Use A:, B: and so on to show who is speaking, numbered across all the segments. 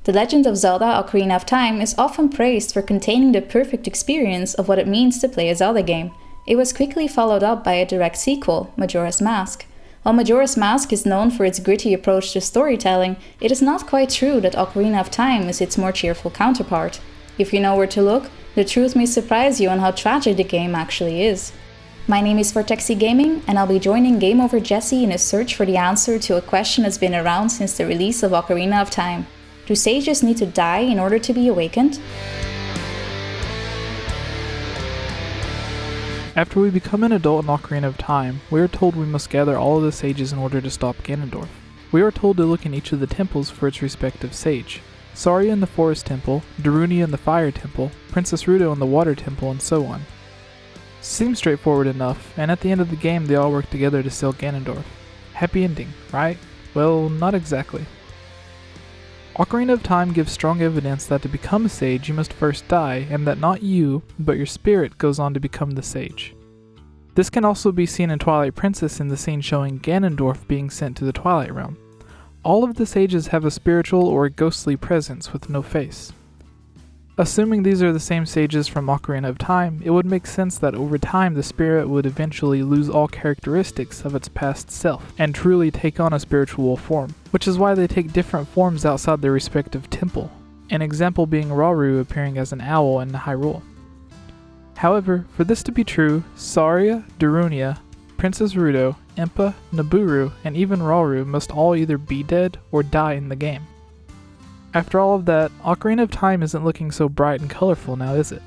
A: The Legend of Zelda Ocarina of Time is often praised for containing the perfect experience of what it means to play a Zelda game. It was quickly followed up by a direct sequel, Majora's Mask. While Majora's Mask is known for its gritty approach to storytelling, it is not quite true that Ocarina of Time is its more cheerful counterpart. If you know where to look, the truth may surprise you on how tragic the game actually is. My name is Vortexxy Gaming, and I'll be joining Game Over Jesse in a search for the answer to a question that's been around since the release of Ocarina of Time. Do sages need to die in order to be awakened?
B: After we become an adult in Ocarina of Time, we are told we must gather all of the sages in order to stop Ganondorf. We are told to look in each of the temples for its respective sage. Sariah in the Forest Temple, Darunia in the Fire Temple, Princess Rudo in the Water Temple, and so on. Seems straightforward enough, and at the end of the game they all work together to seal Ganondorf. Happy ending, right? Well, not exactly. Ocarina of Time gives strong evidence that to become a sage you must first die, and that not you, but your spirit goes on to become the sage. This can also be seen in Twilight Princess in the scene showing Ganondorf being sent to the Twilight Realm. All of the sages have a spiritual or a ghostly presence with no face. Assuming these are the same sages from Ocarina of Time, it would make sense that over time the spirit would eventually lose all characteristics of its past self, and truly take on a spiritual form, which is why they take different forms outside their respective temple, an example being Reru appearing as an owl in Hyrule. However, for this to be true, Sariah, Darunia, Princess Rudo, Impa, Nibiru, and even Reru must all either be dead or die in the game. After all of that, Ocarina of Time isn't looking so bright and colorful now, is it?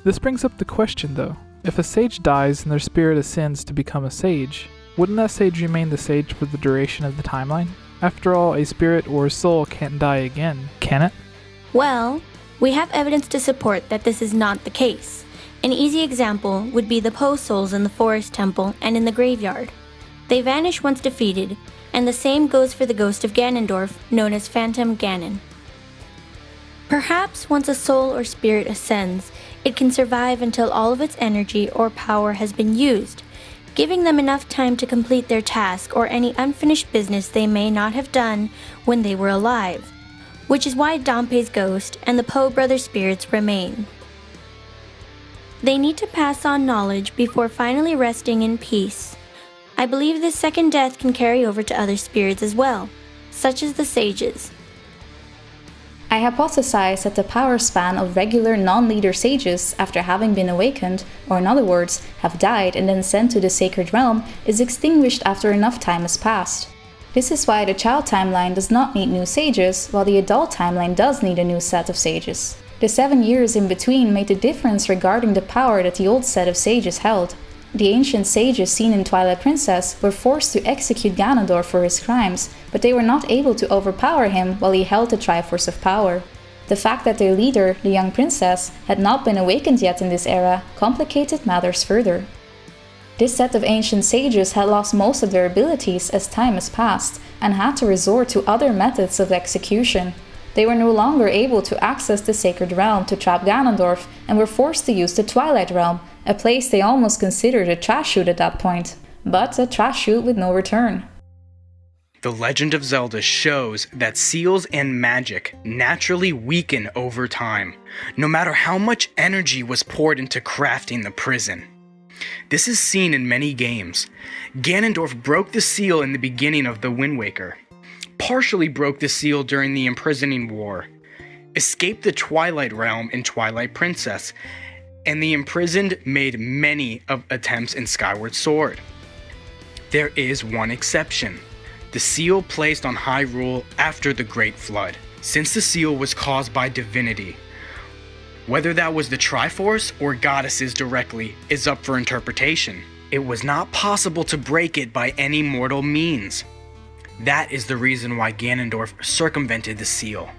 B: This brings up the question though, if a sage dies and their spirit ascends to become a sage, wouldn't that sage remain the sage for the duration of the timeline? After all, a spirit or a soul can't die again, can it?
C: Well, we have evidence to support that this is not the case. An easy example would be the Poe souls in the Forest Temple and in the graveyard. They vanish once defeated, and the same goes for the ghost of Ganondorf, known as Phantom Ganon. Perhaps once a soul or spirit ascends, it can survive until all of its energy or power has been used, giving them enough time to complete their task or any unfinished business they may not have done when they were alive, which is why Dampé's ghost and the Poe brother spirits remain. They need to pass on knowledge before finally resting in peace. I believe this second death can carry over to other spirits as well, such as the sages.
A: I hypothesize that the power span of regular non-leader sages after having been awakened, or in other words, have died and then sent to the Sacred Realm, is extinguished after enough time has passed. This is why the child timeline does not need new sages, while the adult timeline does need a new set of sages. The 7 years in between made the difference regarding the power that the old set of sages held. The ancient sages seen in Twilight Princess were forced to execute Ganondorf for his crimes, but they were not able to overpower him while he held the Triforce of Power. The fact that their leader, the young princess, had not been awakened yet in this era complicated matters further. This set of ancient sages had lost most of their abilities as time has passed, and had to resort to other methods of execution. They were no longer able to access the Sacred Realm to trap Ganondorf, and were forced to use the Twilight Realm, a place they almost considered a trash chute at that point, but a trash chute with no return.
D: The Legend of Zelda shows that seals and magic naturally weaken over time, no matter how much energy was poured into crafting the prison. This is seen in many games. Ganondorf broke the seal in the beginning of the Wind Waker, partially broke the seal during the Imprisoning War, escaped the Twilight Realm in Twilight Princess, and the imprisoned made many attempts in Skyward Sword. There is one exception: the seal placed on Hyrule after the Great Flood, since the seal was caused by divinity. Whether that was the Triforce or goddesses directly is up for interpretation. It was not possible to break it by any mortal means. That is the reason why Ganondorf circumvented the seal.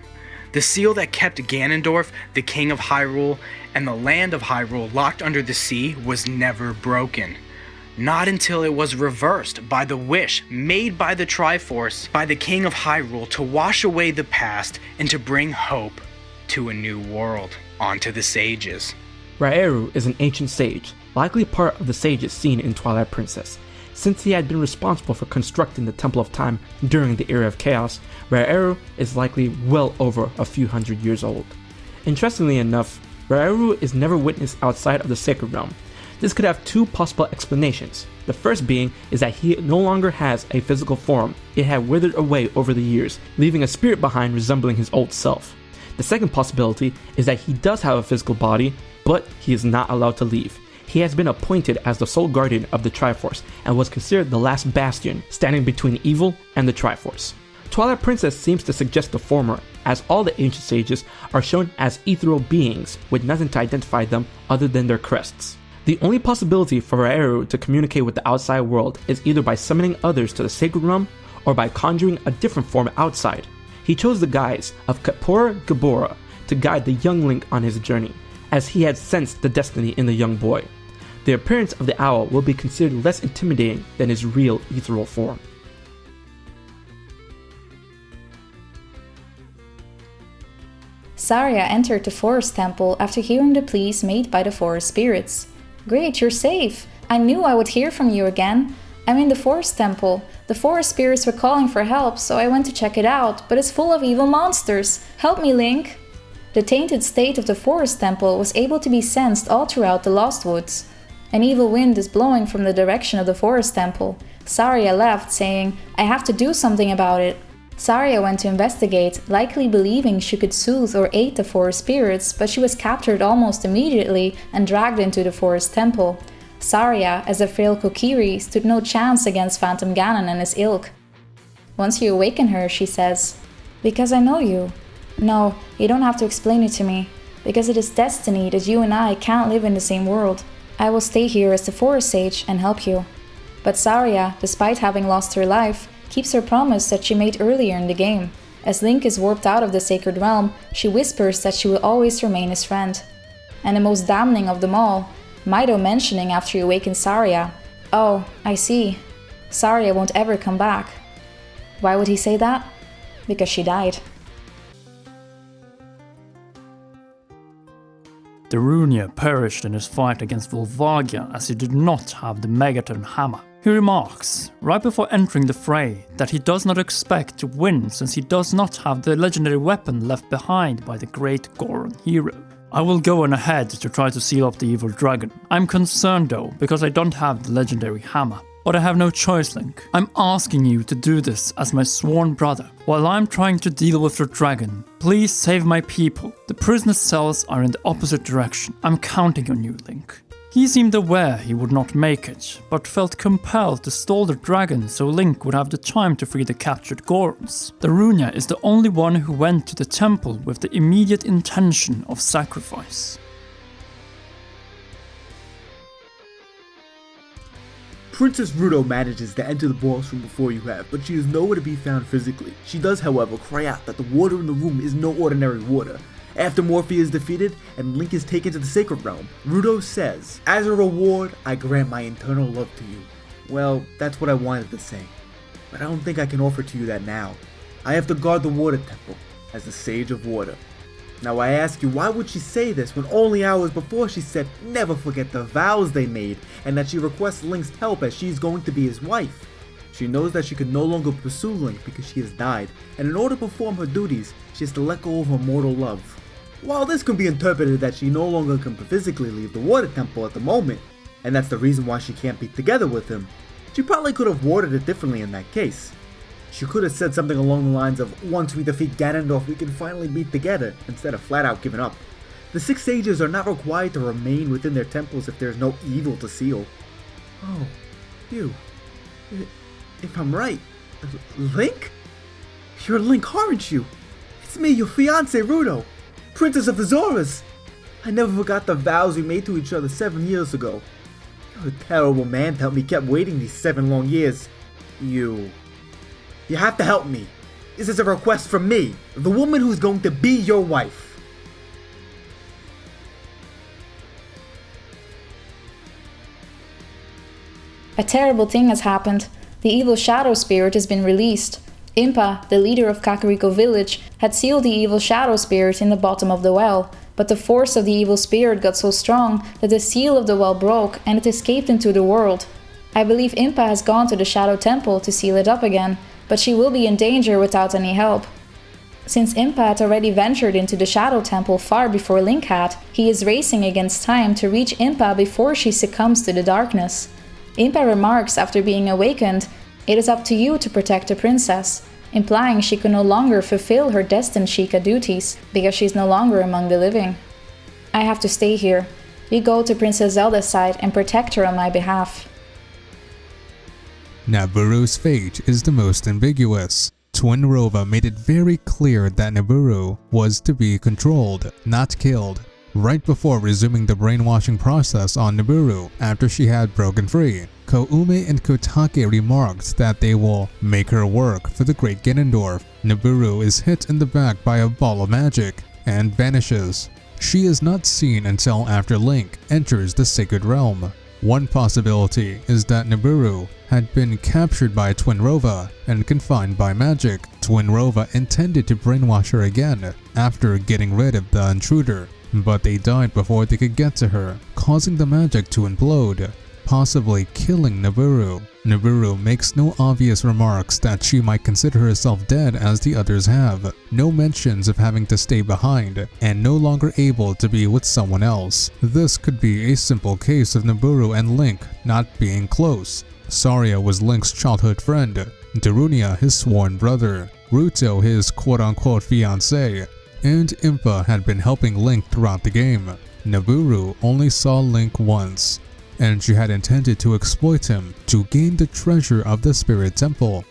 D: The seal that kept Ganondorf, the King of Hyrule, and the land of Hyrule locked under the sea was never broken. Not until it was reversed by the wish made by the Triforce, by the King of Hyrule, to wash away the past and to bring hope to a new world. Onto the sages.
E: Reru is an ancient sage, likely part of the sages seen in Twilight Princess. Since he had been responsible for constructing the Temple of Time during the Era of Chaos, Reru is likely well over a few hundred years old. Interestingly enough, Reru is never witnessed outside of the Sacred Realm. This could have two possible explanations. The first being is that he no longer has a physical form. It had withered away over the years, leaving a spirit behind resembling his old self. The second possibility is that he does have a physical body, but he is not allowed to leave. He has been appointed as the sole guardian of the Triforce and was considered the last bastion standing between evil and the Triforce. Twilight Princess seems to suggest the former, as all the ancient sages are shown as ethereal beings with nothing to identify them other than their crests. The only possibility for Reru to communicate with the outside world is either by summoning others to the Sacred Realm or by conjuring a different form outside. He chose the guise of Kapora Gabora to guide the young Link on his journey, as he had sensed the destiny in the young boy. The appearance of the owl will be considered less intimidating than his real ethereal form.
A: Sariah entered the forest temple after hearing the pleas made by the forest spirits. "Great, you're safe! I knew I would hear from you again. I'm in the forest temple. The forest spirits were calling for help, so I went to check it out, but it's full of evil monsters. Help me, Link!" The tainted state of the forest temple was able to be sensed all throughout the Lost Woods. An evil wind is blowing from the direction of the forest temple. Sariah left, saying, "I have to do something about it." Sariah went to investigate, likely believing she could soothe or aid the forest spirits, but she was captured almost immediately and dragged into the forest temple. Sariah, as a frail Kokiri, stood no chance against Phantom Ganon and his ilk. Once you awaken her, she says, "Because I know you. No, you don't have to explain it to me. Because it is destiny that you and I can't live in the same world. I will stay here as the forest sage and help you." But Sariah, despite having lost her life, keeps her promise that she made earlier in the game. As Link is warped out of the Sacred Realm, she whispers that she will always remain his friend. And the most damning of them all, Mido mentioning after he awakens Sariah, "Oh, I see. Sariah won't ever come back." Why would he say that? Because she died.
F: Darunia perished in his fight against Volvagia as he did not have the Megaton hammer. He remarks, right before entering the fray, that he does not expect to win since he does not have the legendary weapon left behind by the great Goron hero. "I will go on ahead to try to seal off the evil dragon. I'm concerned though, because I don't have the legendary hammer. But I have no choice, Link. I'm asking you to do this as my sworn brother. While I'm trying to deal with the dragon, please save my people. The prisoner cells are in the opposite direction. I'm counting on you, Link." He seemed aware he would not make it, but felt compelled to stall the dragon so Link would have the time to free the captured Gorons. Darunia is the only one who went to the temple with the immediate intention of sacrifice.
G: Princess Rudo manages to enter the boss room before you have, but she is nowhere to be found physically. She does, however, cry out that the water in the room is no ordinary water. After Morphe is defeated and Link is taken to the Sacred Realm, Rudo says, "As a reward, I grant my eternal love to you." Well, that's what I wanted to say, but I don't think I can offer to you that now. I have to guard the water temple as the Sage of Water. Now I ask you, why would she say this when only hours before she said never forget the vows they made and that she requests Link's help as she's going to be his wife? She knows that she can no longer pursue Link because she has died, and in order to perform her duties, she has to let go of her mortal love. While this can be interpreted that she no longer can physically leave the water temple at the moment, and that's the reason why she can't be together with him, she probably could have worded it differently in that case. She could have said something along the lines of, "Once we defeat Ganondorf, we can finally be together," instead of flat out giving up. The 6 sages are not required to remain within their temples if there's no evil to seal. Oh, you. If I'm right, Link? You're Link, aren't you? It's me, your fiancé, Rudo, Princess of the Zoras. I never forgot the vows we made to each other 7 years ago. You're a terrible man to help me keep waiting these 7 long years. You have to help me. This is a request from me, the woman who's going to be your wife.
A: A terrible thing has happened. The evil shadow spirit has been released. Impa, the leader of Kakariko village, had sealed the evil shadow spirit in the bottom of the well, but the force of the evil spirit got so strong that the seal of the well broke and it escaped into the world. I believe Impa has gone to the Shadow Temple to seal it up again, but she will be in danger without any help. Since Impa had already ventured into the Shadow Temple far before Link had, he is racing against time to reach Impa before she succumbs to the darkness. Impa remarks after being awakened, "It is up to you to protect the princess," implying she can no longer fulfill her destined Sheikah duties because she's no longer among the living. "I have to stay here. You go to Princess Zelda's side and protect her on my behalf."
H: Nibiru's fate is the most ambiguous. Twinrova made it very clear that Nibiru was to be controlled, not killed, right before resuming the brainwashing process on Nibiru after she had broken free. Koume and Kotake remarked that they will make her work for the Great Ganondorf. Nibiru is hit in the back by a ball of magic and vanishes. She is not seen until after Link enters the Sacred Realm. One possibility is that Nibiru had been captured by Twinrova and confined by magic. Twinrova intended to brainwash her again after getting rid of the intruder, but they died before they could get to her, causing the magic to implode, possibly killing Nibiru. Nibiru makes no obvious remarks that she might consider herself dead as the others have, no mentions of having to stay behind, and no longer able to be with someone else. This could be a simple case of Nibiru and Link not being close. Sariah was Link's childhood friend, Darunia his sworn brother, Rudo his quote-unquote fiancé, and Impa had been helping Link throughout the game. Nibiru only saw Link once, and she had intended to exploit him to gain the treasure of the Spirit Temple.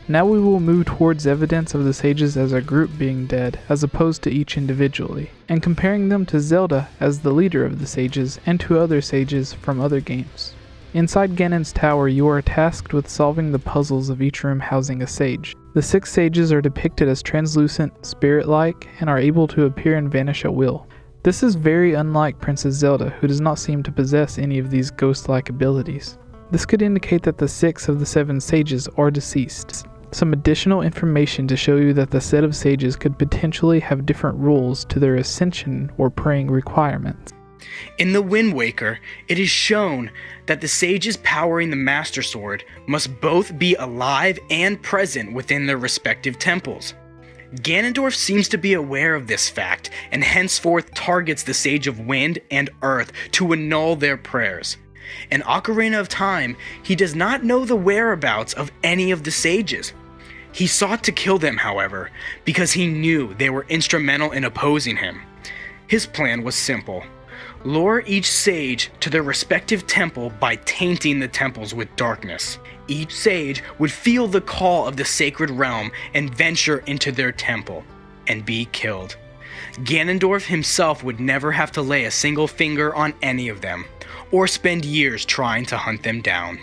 B: Now we will move towards evidence of the sages as a group being dead, as opposed to each individually, and comparing them to Zelda as the leader of the sages and to other sages from other games. Inside Ganons Tower, you are tasked with solving the puzzles of each room housing a sage. The 6 sages are depicted as translucent, spirit-like, and are able to appear and vanish at will. This is very unlike Princess Zelda, who does not seem to possess any of these ghost-like abilities. This could indicate that the 6 of the 7 sages are deceased. Some additional information to show you that the set of sages could potentially have different rules to their ascension or praying requirements.
D: In the Wind Waker, it is shown that the sages powering the Master Sword must both be alive and present within their respective temples. Ganondorf seems to be aware of this fact and henceforth targets the Sage of Wind and Earth to annul their prayers. In Ocarina of Time, he does not know the whereabouts of any of the sages. He sought to kill them, however, because he knew they were instrumental in opposing him. His plan was simple. Lure each sage to their respective temple by tainting the temples with darkness. Each sage would feel the call of the Sacred Realm and venture into their temple, and be killed. Ganondorf himself would never have to lay a single finger on any of them, or spend years trying to hunt them down.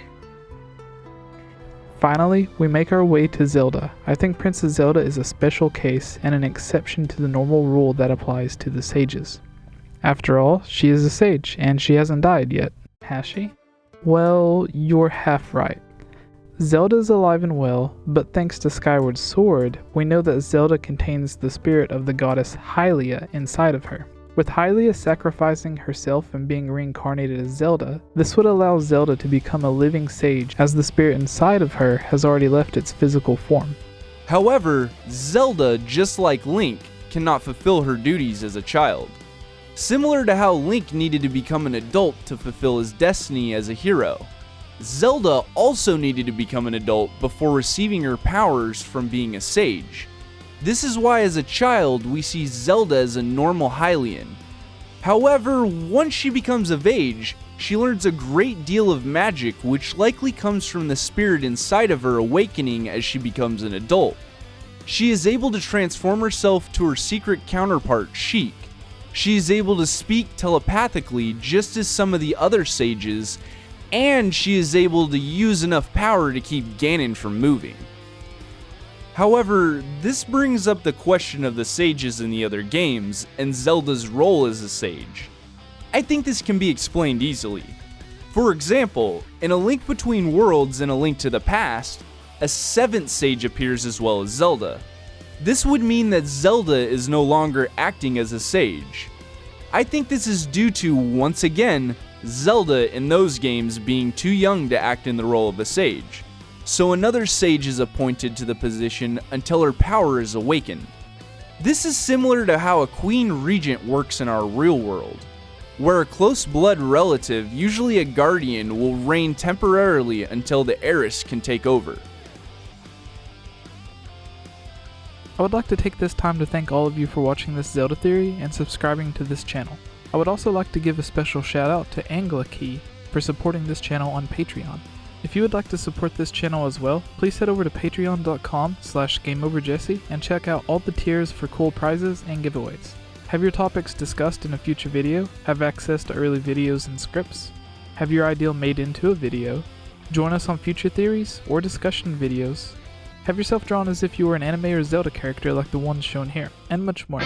B: Finally, we make our way to Zelda. I think Princess Zelda is a special case and an exception to the normal rule that applies to the sages. After all, she is a sage, and she hasn't died yet, has she? Well, you're half right. Zelda is alive and well, but thanks to Skyward Sword, we know that Zelda contains the spirit of the goddess Hylia inside of her. With Hylia sacrificing herself and being reincarnated as Zelda, this would allow Zelda to become a living sage, as the spirit inside of her has already left its physical form.
I: However, Zelda, just like Link, cannot fulfill her duties as a child. Similar to how Link needed to become an adult to fulfill his destiny as a hero, Zelda also needed to become an adult before receiving her powers from being a sage. This is why as a child we see Zelda as a normal Hylian. However, once she becomes of age, she learns a great deal of magic which likely comes from the spirit inside of her awakening as she becomes an adult. She is able to transform herself to her secret counterpart, Sheik. She is able to speak telepathically just as some of the other sages, and she is able to use enough power to keep Ganon from moving. However, this brings up the question of the sages in the other games and Zelda's role as a sage. I think this can be explained easily. For example, in A Link Between Worlds and A Link to the Past, a 7th sage appears as well as Zelda. This would mean that Zelda is no longer acting as a sage. I think this is due to, once again, Zelda in those games being too young to act in the role of a sage. So another sage is appointed to the position until her power is awakened. This is similar to how a queen regent works in our real world, where a close blood relative, usually a guardian, will reign temporarily until the heiress can take over.
B: I would like to take this time to thank all of you for watching this Zelda theory and subscribing to this channel. I would also like to give a special shout out to AnglaKey for supporting this channel on Patreon. If you would like to support this channel as well, please head over to patreon.com/GameOverJesse and check out all the tiers for cool prizes and giveaways. Have your topics discussed in a future video, have access to early videos and scripts, have your ideal made into a video, join us on future theories or discussion videos, have yourself drawn as if you were an anime or Zelda character like the ones shown here, and much more.